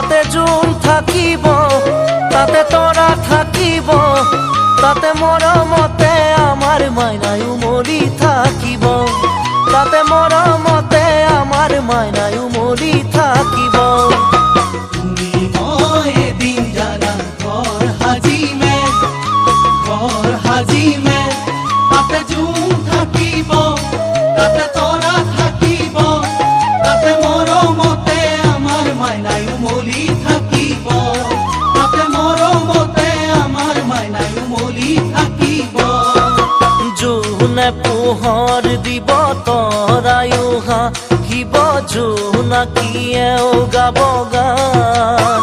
তাতে জোন থাকিব, তাতে তৰা থাকিব, তাতে মৰমতে আমাৰ মাইনাই উমলি থাকিব, তাতে মৰমতে আমাৰ মাইনাই উমলি থাকিব। তুমি মই এদিন জানা ঘৰ সাজিমে, তাতে জোন থাকিব, তাতে তৰা থাকিব, তাতে মৰমতে আমাৰ মাইনাই উমলি থাকিব, তাতে মৰমতে আমাৰ মাইনাই উমলি থাকিব। জোনে পোহৰ দিব তৰায়ো হাঁহিব, জোনাকীয়েও গাব গান।